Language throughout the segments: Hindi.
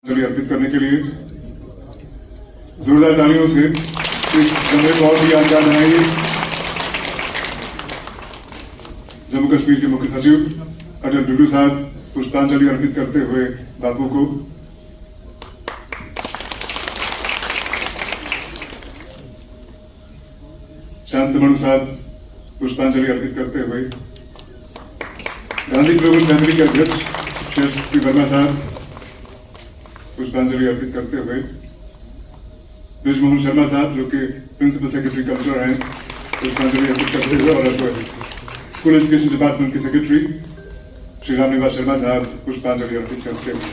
श्रद्धांजलि अर्पित करने के लिए जोरदार तालियों से इस जमरे को और भी यादगार बनाइए। जम्मू कश्मीर के मुख्य सचिव अटल डुल्लू साहब पुष्पांजलि अर्पित करते हुए बापू को शांतमणि साहब पुष्पांजलि अर्पित करते हुए गांधी ग्लोबल फैमिली के अध्यक्ष श्री वर्मा साहब पुष्पांजलि अर्पित करते हुए ब्रिजमोहन शर्मा साहब जो कि प्रिंसिपल सेक्रेटरी कल्चर हैं पुष्पांजलि अर्पित करते हुए और स्कूल एजुकेशन डिपार्टमेंट के सेक्रेटरी श्री रामनिवास शर्मा साहब पुष्पांजलि अर्पित करते हुए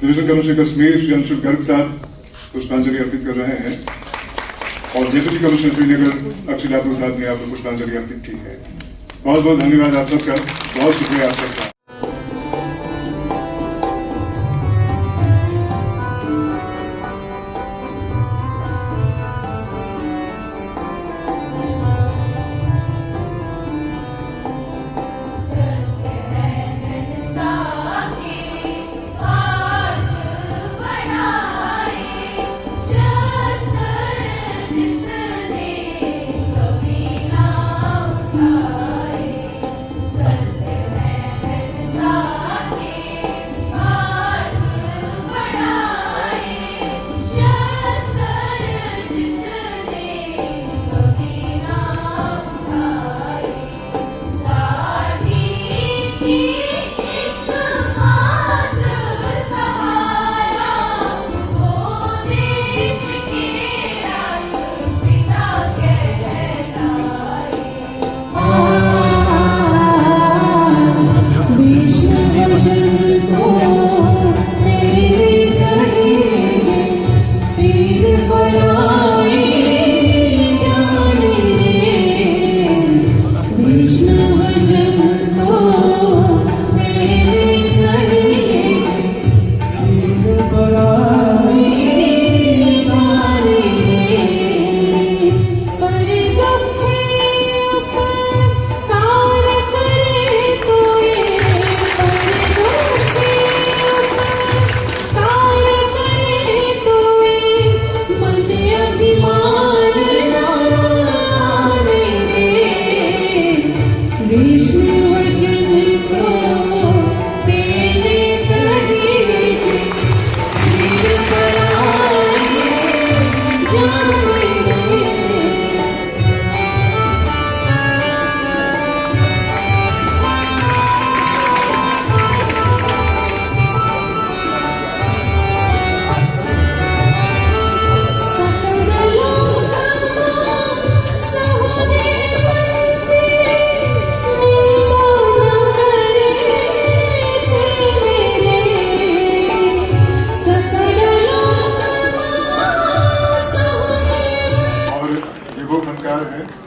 डिविजन कमिश्नर कश्मीर श्री अंशुल गर्ग साहब पुष्पांजलि अर्पित कर रहे हैं और डिप्टी कमिश्नर श्रीनगर अक्षय लातू साहब ने आपको पुष्पांजलि अर्पित की है। बहुत बहुत धन्यवाद आप सबका, बहुत शुक्रिया आप सबका।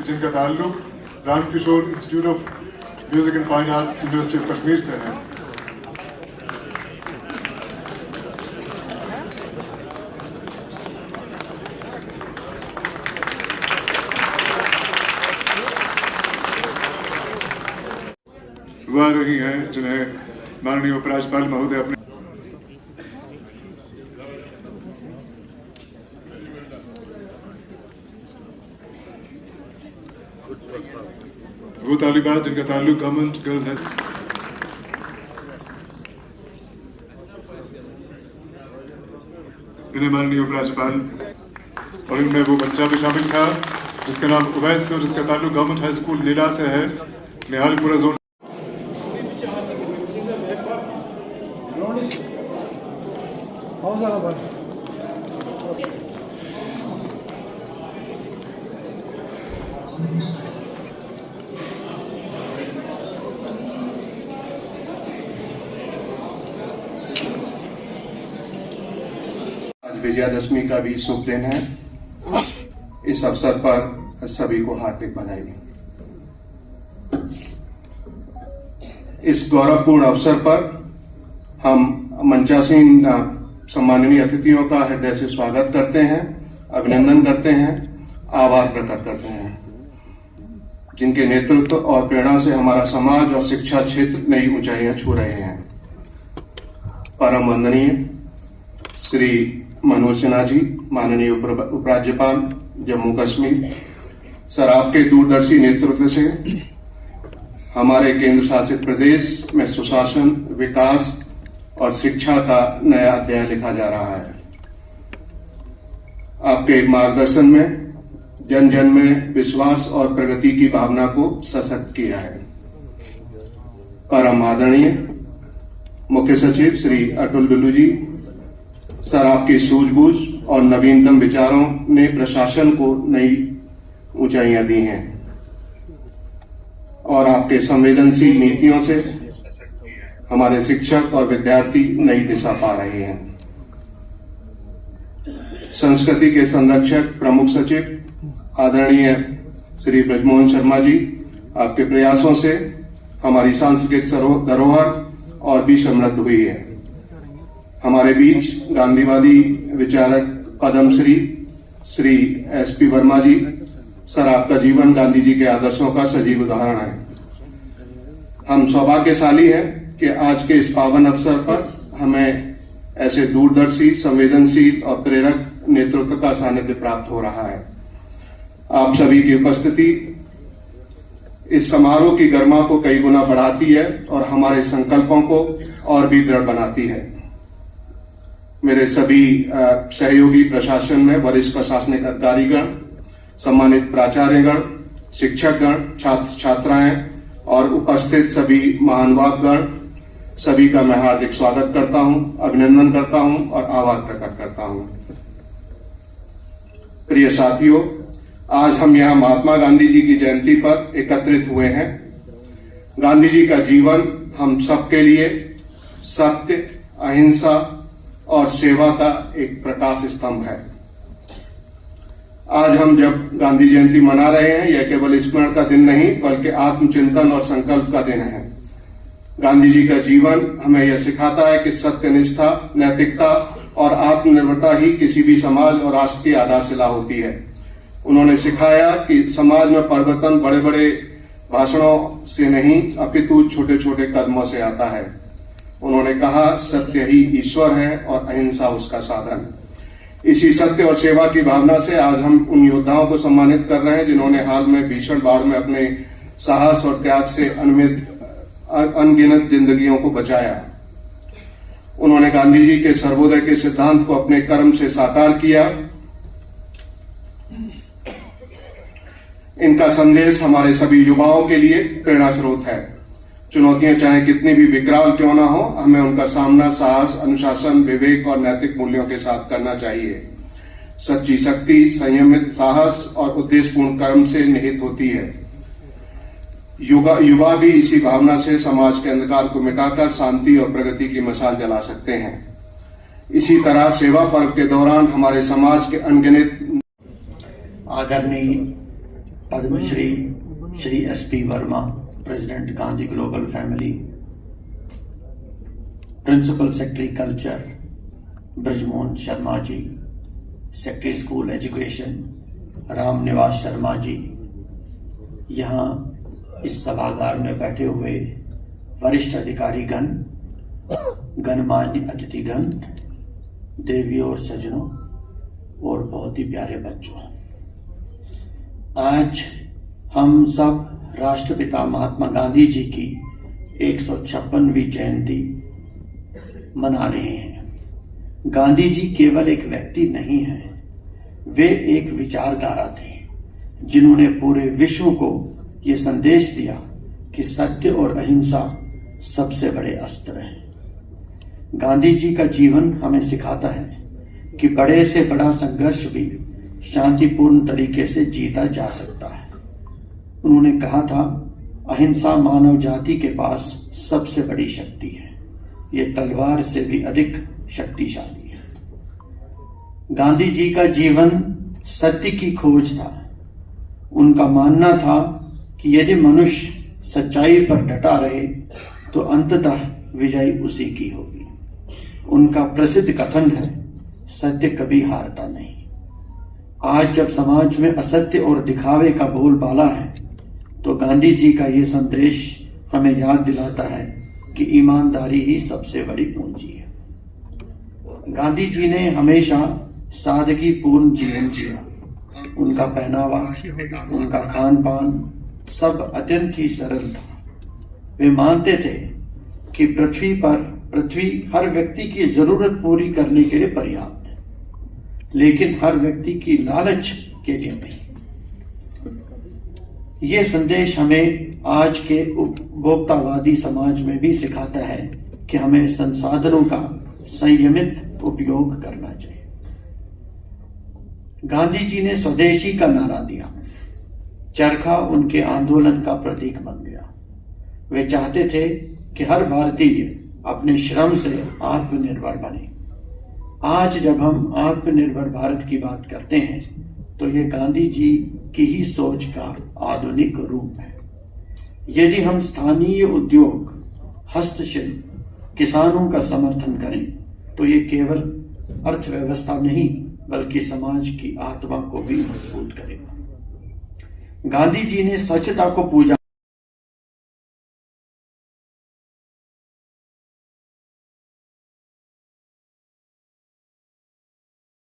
जिनका ताल्लुक Ramkishore institute of music and fine arts university of Kashmir से है। वह रही हैं जिन्हें माननीय उपराज्यपाल महोदय अपने वो तालिबात जिनका ताल्लुक गवर्नमेंट गर्ल्स है। इन्हें माननीय उपराज्यपाल और इनमें वो बच्चा भी शामिल था जिसका नाम उवैस है और जिसका ताल्लुक गवर्नमेंट हाई स्कूल नीला से है, निहालपुरा जोन। आज विजयादशमी का भी शुभ दिन है। इस अवसर पर सभी को हार्दिक बधाई। इस गौरवपूर्ण अवसर पर हम मंचासीन सम्माननीय अतिथियों का हृदय से स्वागत करते हैं, अभिनंदन करते हैं, आभार प्रकट करते हैं, जिनके नेतृत्व और प्रेरणा से हमारा समाज और शिक्षा क्षेत्र नई ऊंचाइयां छू रहे हैं। परम वंदनीय श्री मनोज सिन्हा जी, माननीय उपराज्यपाल जम्मू कश्मीर, सर आपके दूरदर्शी नेतृत्व से हमारे केंद्र शासित प्रदेश में सुशासन, विकास और शिक्षा का नया अध्याय लिखा जा रहा है। आपके मार्गदर्शन में जन जन में विश्वास और प्रगति की भावना को सशक्त किया है। परम आदरणीय मुख्य सचिव श्री अतुल डुल्लू जी, सर आपकी सूझबूझ और नवीनतम विचारों ने प्रशासन को नई ऊंचाइयां दी हैं और आपके संवेदनशील नीतियों से हमारे शिक्षक और विद्यार्थी नई दिशा पा रहे हैं। संस्कृति के संरक्षक प्रमुख सचिव आदरणीय श्री ब्रजमोहन शर्मा जी, आपके प्रयासों से हमारी सांस्कृतिक धरोहर और भी समृद्ध हुई है। हमारे बीच गांधीवादी विचारक पद्मश्री श्री एसपी वर्मा जी, सर आपका जीवन गांधी जी के आदर्शों का सजीव उदाहरण है। हम सौभाग्यशाली हैं कि आज के इस पावन अवसर पर हमें ऐसे दूरदर्शी, संवेदनशील और प्रेरक नेतृत्व का सानिध्य प्राप्त हो रहा है। आप सभी की उपस्थिति इस समारोह की गरिमा को कई गुना बढ़ाती है और हमारे संकल्पों को और भी दृढ़ बनाती है। मेरे सभी सहयोगी प्रशासन में वरिष्ठ प्रशासनिक अधिकारीगण, सम्मानित प्राचार्यगण, शिक्षकगण, छात्र छात्राएं और उपस्थित सभी महानुभावगण, सभी का मैं हार्दिक स्वागत करता हूं, अभिनंदन करता हूं और आभार प्रकट करता हूं। प्रिय साथियों, आज हम यहां महात्मा गांधी जी की जयंती पर एकत्रित हुए हैं। गांधी जी का जीवन हम सबके लिए सत्य, अहिंसा और सेवा का एक प्रकाश स्तंभ है। आज हम जब गांधी जयंती मना रहे हैं, यह केवल स्मरण का दिन नहीं बल्कि आत्मचिंतन और संकल्प का दिन है। गांधी जी का जीवन हमें यह सिखाता है कि सत्यनिष्ठा, नैतिकता और आत्मनिर्भरता ही किसी भी समाज और राष्ट्र की आधारशिला होती है। उन्होंने सिखाया कि समाज में परिवर्तन बड़े बड़े भाषणों से नहीं अपितु छोटे छोटे कदमों से आता है। उन्होंने कहा, सत्य ही ईश्वर है और अहिंसा उसका साधन। इसी सत्य और सेवा की भावना से आज हम उन योद्धाओं को सम्मानित कर रहे हैं जिन्होंने हाल में भीषण बाढ़ में अपने साहस और त्याग से अनगिनत जिंदगियों को बचाया। उन्होंने गांधी जी के सर्वोदय के सिद्धांत को अपने कर्म से साकार किया। इनका संदेश हमारे सभी युवाओं के लिए प्रेरणा स्रोत है। चुनौतियां चाहे कितनी भी विकराल क्यों ना हो, हमें उनका सामना साहस, अनुशासन, विवेक और नैतिक मूल्यों के साथ करना चाहिए। सच्ची शक्ति संयमित साहस और उद्देश्यपूर्ण कर्म से निहित होती है। युवा भी इसी भावना से समाज के अंधकार को मिटाकर शांति और प्रगति की मशाल जला सकते हैं। इसी तरह सेवा पर्व के दौरान हमारे समाज के अनगिनत आदरणीय Padmashri Shri SP Verma, president Gandhi global family, principal secretary culture Brajmohan Sharma ji, secretary school education Ram Niwas Sharma जी, यहाँ इस सभागार में बैठे हुए वरिष्ठ अधिकारीगण, गणमान्य अतिथिगण, देवियों और सज्जनों और बहुत ही प्यारे बच्चों, आज हम सब राष्ट्रपिता महात्मा गांधी जी की 156वीं जयंती मना रहे हैं। गांधी जी केवल एक व्यक्ति नहीं है, वे एक विचारधारा थे जिन्होंने पूरे विश्व को ये संदेश दिया कि सत्य और अहिंसा सबसे बड़े अस्त्र हैं। गांधी जी का जीवन हमें सिखाता है कि बड़े से बड़ा संघर्ष भी शांतिपूर्ण तरीके से जीता जा सकता है। उन्होंने कहा था, अहिंसा मानव जाति के पास सबसे बड़ी शक्ति है, ये तलवार से भी अधिक शक्तिशाली है। गांधी जी का जीवन सत्य की खोज था। उनका मानना था कि यदि मनुष्य सच्चाई पर डटा रहे तो अंततः विजय उसी की होगी। उनका प्रसिद्ध कथन है, सत्य कभी हारता नहीं। आज जब समाज में असत्य और दिखावे का बोलबाला है तो गांधी जी का ये संदेश हमें याद दिलाता है कि ईमानदारी ही सबसे बड़ी पूंजी है। गांधी जी ने हमेशा सादगीपूर्ण जीवन जिया। उनका पहनावा, उनका खान पान सब अत्यंत ही सरल था। वे मानते थे कि पृथ्वी हर व्यक्ति की जरूरत पूरी करने के लिए पर्याप्त है, लेकिन हर व्यक्ति की लालच के लिए नहीं। ये संदेश हमें आज के उपभोक्तावादी समाज में भी सिखाता है कि हमें संसाधनों का संयमित उपयोग करना चाहिए। गांधी जी ने स्वदेशी का नारा दिया। चरखा उनके आंदोलन का प्रतीक बन गया। वे चाहते थे कि हर भारतीय अपने श्रम से आत्मनिर्भर बने। आज जब हम आत्मनिर्भर भारत की बात करते हैं तो ये गांधी जी की ही सोच का आधुनिक रूप है। यदि हम स्थानीय उद्योग, हस्तशिल्प, किसानों का समर्थन करें तो ये केवल अर्थव्यवस्था नहीं बल्कि समाज की आत्मा को भी मजबूत करेगा। गांधी जी ने स्वच्छता को पूजा